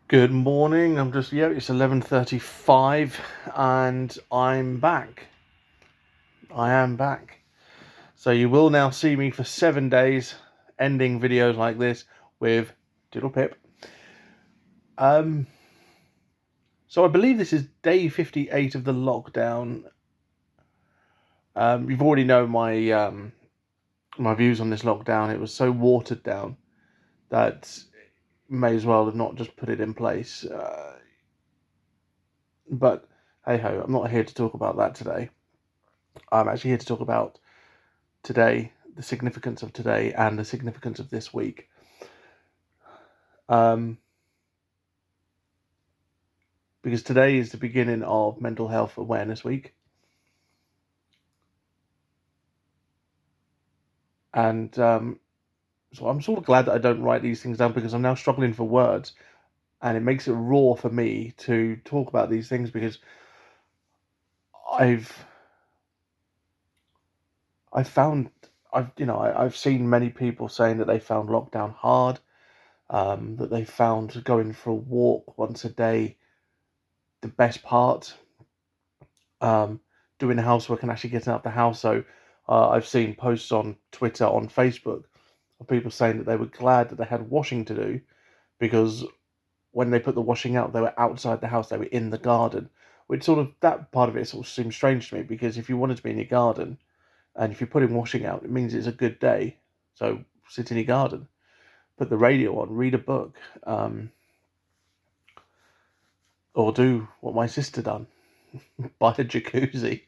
Good morning. It's 11:35 and I'm back. I am back. So you will now see me for 7 days ending videos like this with Diddle Pip. Um so I believe this is day 58 of the lockdown. You've already know my views on this lockdown. It was so watered down that may as well have not just put it in place. But hey ho, I'm not here to talk about that today. I'm actually here to talk about today, the significance of today, and the significance of this week. Um, because today is the beginning of Mental Health Awareness Week. And so I'm sort of glad that I don't write these things down because I'm now struggling for words. And it makes it raw for me to talk about these things because I've I've found I've seen many people saying that they found lockdown hard, that they found going for a walk once a day the best part, um, doing housework and actually getting out of the house. So I've seen posts on Twitter, on Facebook, of people saying that they were glad that they had washing to do because when they put the washing out, they were outside the house, they were in the garden. Which sort of that part of it sort of seems strange to me because if you wanted to be in your garden and if you're putting washing out, it means it's a good day. So sit in your garden, put the radio on, read a book, or do what my sister done, buy a jacuzzi.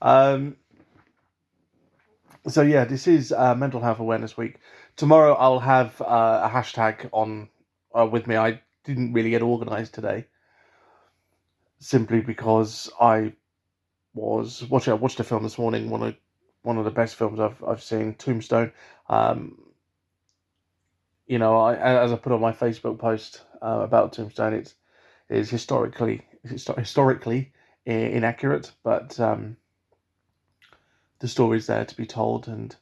um, So yeah, this is Mental Health Awareness Week. Tomorrow I'll have a hashtag on with me. I didn't really get organised today, simply because I was watching. I watched a film this morning. One of the best films I've seen, Tombstone. Um, as I put on my Facebook post about Tombstone, it is historically inaccurate, but the story's there to be told. And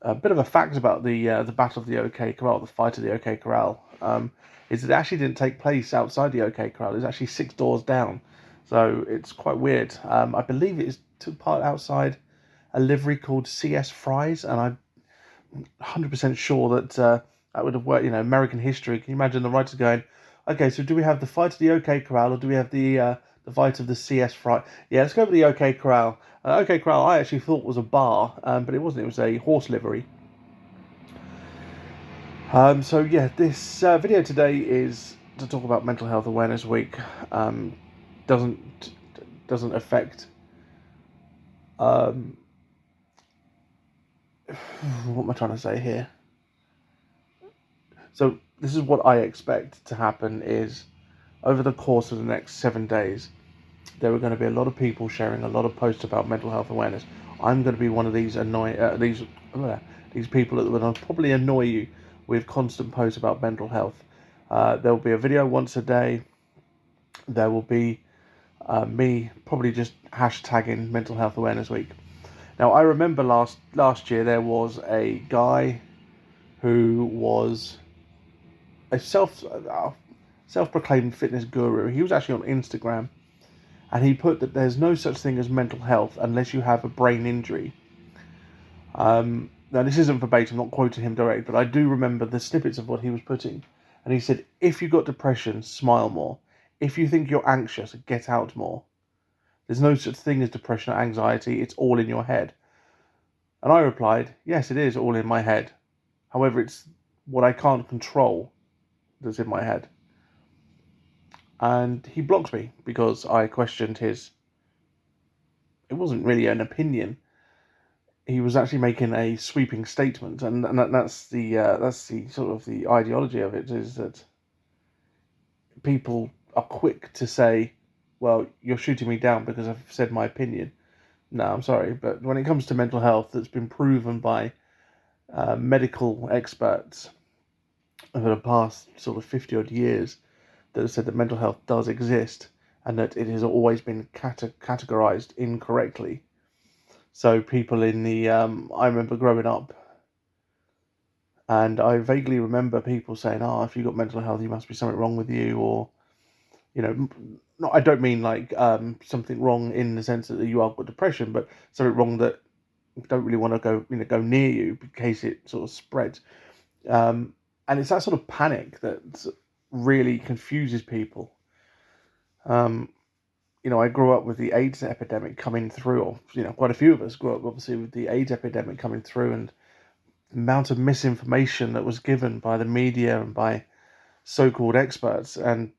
a bit of a fact about the Battle of the OK Corral, the fight of the OK Corral, is that it actually didn't take place outside the OK Corral. It was actually 6 doors down, so it's quite weird. I believe it took part outside a livery called CS Fry's, and I'm 100% sure that that would have worked. American history. Can you imagine the writers going, "Okay, so do we have the fight of the OK Corral, or do we have the fight of the CS Fry?" Yeah, let's go with the OK Corral. OK Corral, I actually thought was a bar, but it wasn't. It was a horse livery. So yeah, this video today is to talk about Mental Health Awareness Week. Um, doesn't doesn't affect um, what am I trying to say here? So this is what I expect to happen is over the course of the next 7 days, there are going to be a lot of people sharing a lot of posts about mental health awareness. I'm going to be one of these people that will probably annoy you with constant posts about mental health. There will be a video once a day. There will be me probably just hashtagging Mental Health Awareness Week. Now, I remember last year there was a guy who was a self-proclaimed fitness guru. He was actually on Instagram, and he put that there's no such thing as mental health unless you have a brain injury. Now, this isn't verbatim, I'm not quoting him directly, but I do remember the snippets of what he was putting. And he said, if you've got depression, smile more. If you think you're anxious, get out more. There's no such thing as depression or anxiety, it's all in your head. And I replied, yes, it is all in my head. However, it's what I can't control that's in my head. And he blocked me because I questioned it wasn't really an opinion. He was actually making a sweeping statement, and that's the sort of the ideology of it, is that people are quick to say, well, you're shooting me down because I've said my opinion. No, I'm sorry, but when it comes to mental health, that's been proven by medical experts over the past sort of 50 odd years that have said that mental health does exist and that it has always been categorized incorrectly. So people I remember growing up And I vaguely remember people saying, "Oh, if you've got mental health, you must be something wrong with you," or not. I don't mean like something wrong in the sense that you have got depression, but something wrong that don't really want to go near you in case it sort of spreads. Um, and it's that sort of panic that really confuses people. Um, I grew up with the AIDS epidemic coming through, or quite a few of us grew up obviously with the AIDS epidemic coming through, and the amount of misinformation that was given by the media and by so-called experts, and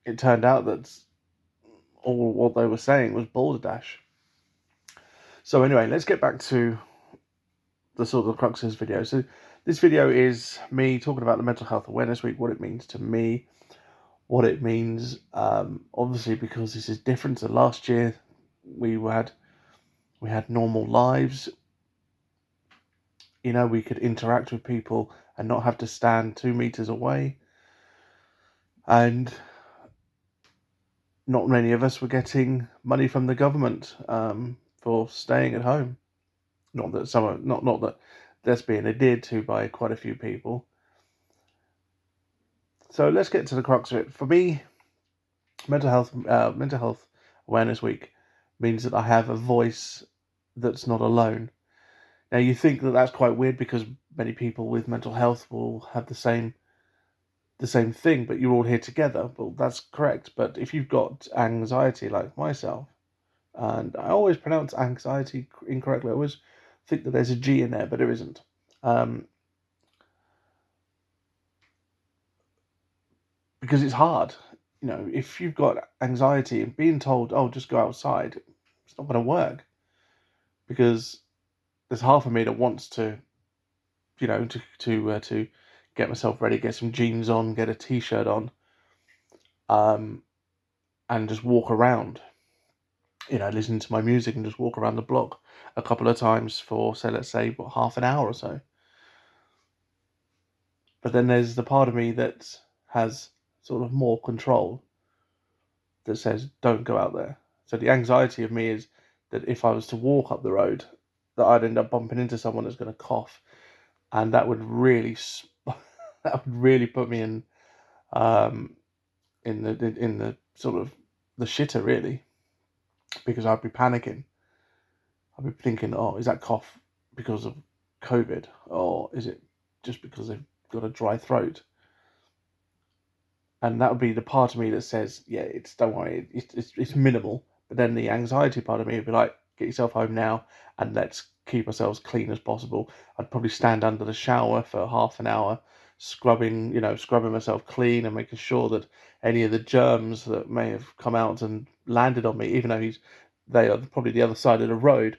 it turned out that all what they were saying was balderdash. So anyway, let's get back to the sort of the crux of this video. So this video is me talking about the Mental Health Awareness Week, what it means to me, what it means. Obviously, because this is different to last year, we had normal lives. We could interact with people and not have to stand 2 meters away, and not many of us were getting money from the government for staying at home. Not that not that that's being adhered to by quite a few people. So let's get to the crux of it. For me, Mental Health Awareness Week means that I have a voice that's not alone. Now you think that that's quite weird because many people with mental health will have the same thing, but you're all here together. Well, that's correct. But if you've got anxiety like myself, and I always pronounce anxiety incorrectly, I always think that there's a G in there, but there isn't. Um, because it's hard. If you've got anxiety and being told, "Oh, just go outside," it's not going to work because there's half of me that wants to, to get myself ready, get some jeans on, get a t-shirt on, um, and just walk around. Listen to my music and just walk around the block a couple of times for, say, let's say, half an hour or so. But then there's the part of me that has sort of more control that says, don't go out there. So the anxiety of me is that if I was to walk up the road, that I'd end up bumping into someone that's going to cough, and that would really that would really put me um, in the sort of the shitter really, because I'd be panicking. I'd be thinking, oh, is that cough because of COVID, or is it just because they've got a dry throat? And that would be the part of me that says, yeah, don't worry, it's minimal. But then the anxiety part of me would be like, get yourself home now, and let's keep ourselves clean as possible. I'd probably stand under the shower for half an hour, scrubbing myself clean and making sure that any of the germs that may have come out and landed on me, even though they are probably the other side of the road.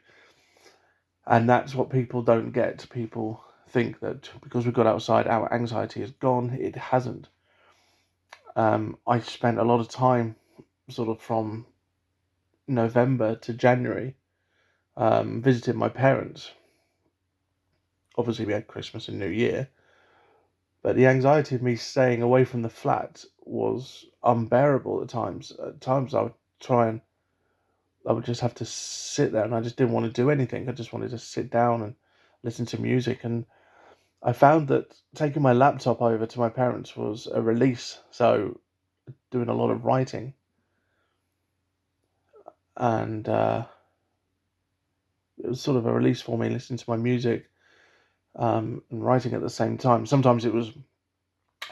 And that's what people don't get. People think that because we got outside, our anxiety is gone. It hasn't. I spent a lot of time, sort of from November to January, visiting my parents. Obviously, we had Christmas and New Year, but the anxiety of me staying away from the flat was unbearable at times. At times, I would just have to sit there, and I just didn't want to do anything. I just wanted to sit down and listen to music. And I found that taking my laptop over to my parents was a release. So, doing a lot of writing, and it was sort of a release for me, listening to my music and writing at the same time. Sometimes it was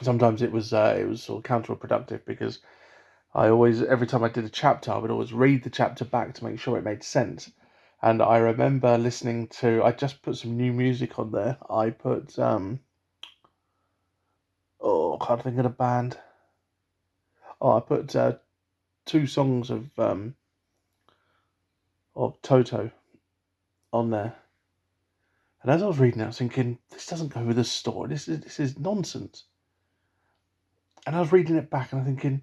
sort of counterproductive because every time I did a chapter, I would always read the chapter back to make sure it made sense. And I remember I just put some new music on there. I put I can't think of the band. I put two songs of Toto on there. And as I was reading it, I was thinking, this doesn't go with the story. This is nonsense. And I was reading it back and I'm thinking,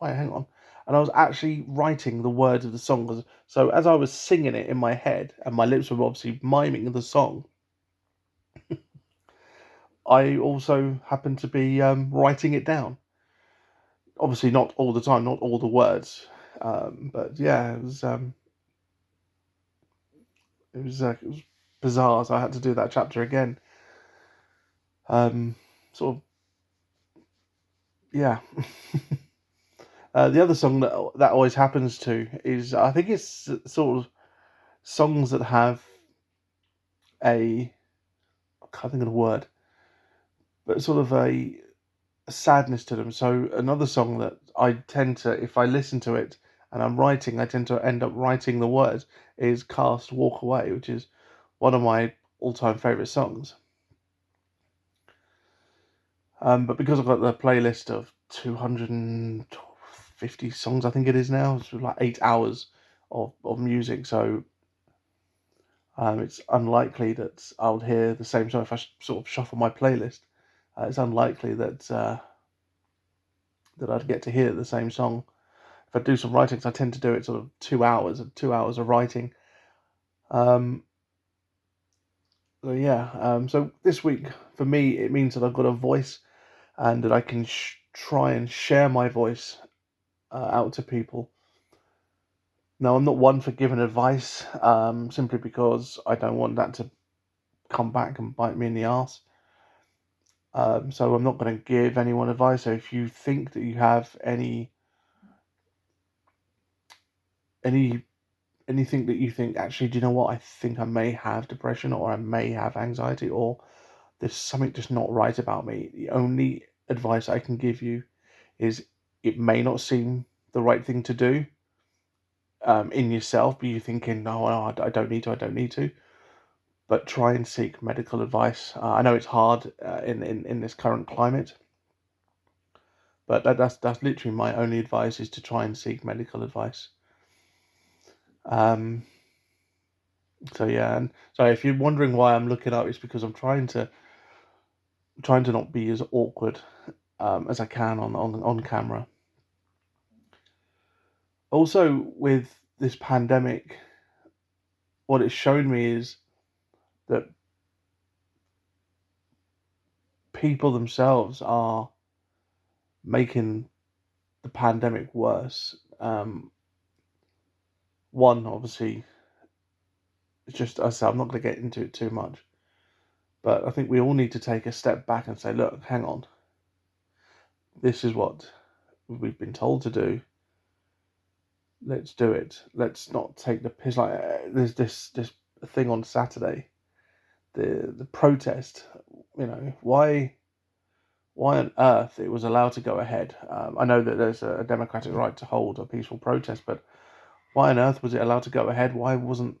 wait, hang on. And I was actually writing the words of the song. So as I was singing it in my head, and my lips were obviously miming the song, I also happened to be writing it down. Obviously, not all the time, not all the words, but yeah, it was bizarre. So I had to do that chapter again. Sort of, yeah. The other song that always happens to is, I think it's sort of songs that have I can't think of the word, but sort of a sadness to them. So another song that I tend to, if I listen to it and I'm writing, I tend to end up writing the words, is Cast Walk Away, which is one of my all-time favorite songs. But because I've got the playlist of 250 songs, I think it is now, it's like 8 hours of music. So it's unlikely that I'll hear the same song if I sort of shuffle my playlist. It's unlikely that I'd get to hear the same song. If I do some writing, 'cause I tend to do it sort of 2 hours of writing. Um, so yeah, so this week for me, it means that I've got a voice and that I can try and share my voice out to people. Now, I'm not one for giving advice, simply because I don't want that to come back and bite me in the arse. So I'm not going to give anyone advice. So if you think that you have any anything that you think, actually, do you know what? I think I may have depression, or I may have anxiety, or there's something just not right about me. The only advice I can give you is, it may not seem the right thing to do in yourself, but you're thinking, no, I don't need to, I don't need to. But try and seek medical advice. I know it's hard in this current climate, but that's literally my only advice, is to try and seek medical advice. Um, so yeah, and so if you're wondering why I'm looking up, it's because I'm trying to not be as awkward as I can on camera. Also, with this pandemic, what it's shown me is that people themselves are making the pandemic worse. One, obviously, it's just, I said, I'm not going to get into it too much, but I think we all need to take a step back and say, look, hang on, this is what we've been told to do. Let's do it. Let's not take the piss. Like, there's this thing on Saturday, the protest. Why on earth it was allowed to go ahead? I know that there's a democratic right to hold a peaceful protest, but why on earth was it allowed to go ahead? Why weren't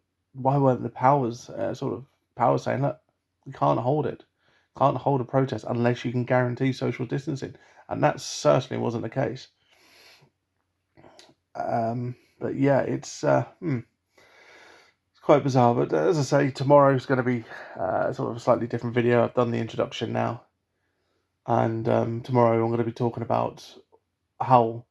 the powers saying, look, we can't hold it, can't hold a protest unless you can guarantee social distancing, and that certainly wasn't the case. But yeah, it's quite bizarre. But as I say, tomorrow is going to be sort of a slightly different video. I've done the introduction now, and tomorrow I'm going to be talking about how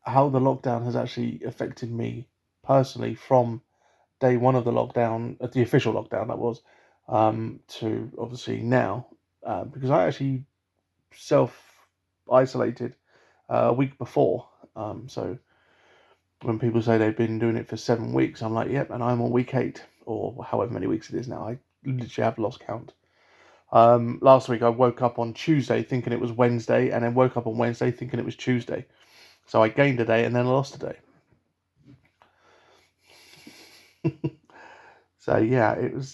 the lockdown has actually affected me personally from day one of the lockdown, the official lockdown that was, to obviously now, because I actually self isolated a week before. So when people say they've been doing it for 7 weeks, I'm like, yep, and I'm on week 8, or however many weeks it is now. I literally have lost count. Last week I woke up on Tuesday thinking it was Wednesday, and then woke up on Wednesday thinking it was Tuesday. So I gained a day and then lost a day. So yeah, it was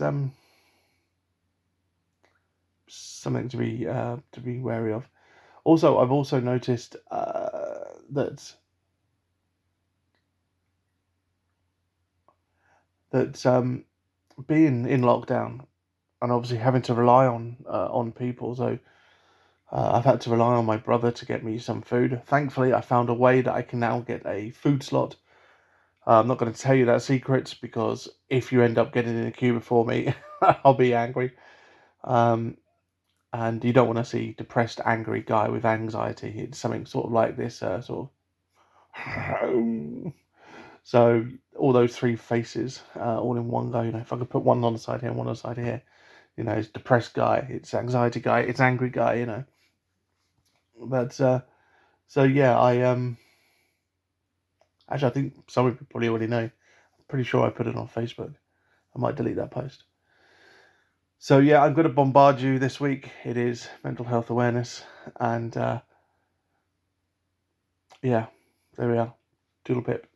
something to be wary of. Also, I've also noticed that being in lockdown and obviously having to rely on people. So I've had to rely on my brother to get me some food. Thankfully, I found a way that I can now get a food slot. I'm not going to tell you that secret, because if you end up getting in a queue before me, I'll be angry. Um, and you don't want to see depressed, angry guy with anxiety. It's something sort of like this, sort of. So all those three faces, all in one go. If I could put one on the side here and one on the side here, it's depressed guy, it's anxiety guy, it's angry guy. But so yeah, actually, I think some of you probably already know. I'm pretty sure I put it on Facebook. I might delete that post. So yeah, I'm going to bombard you this week. It is mental health awareness, and yeah, there we are. Doodle pip.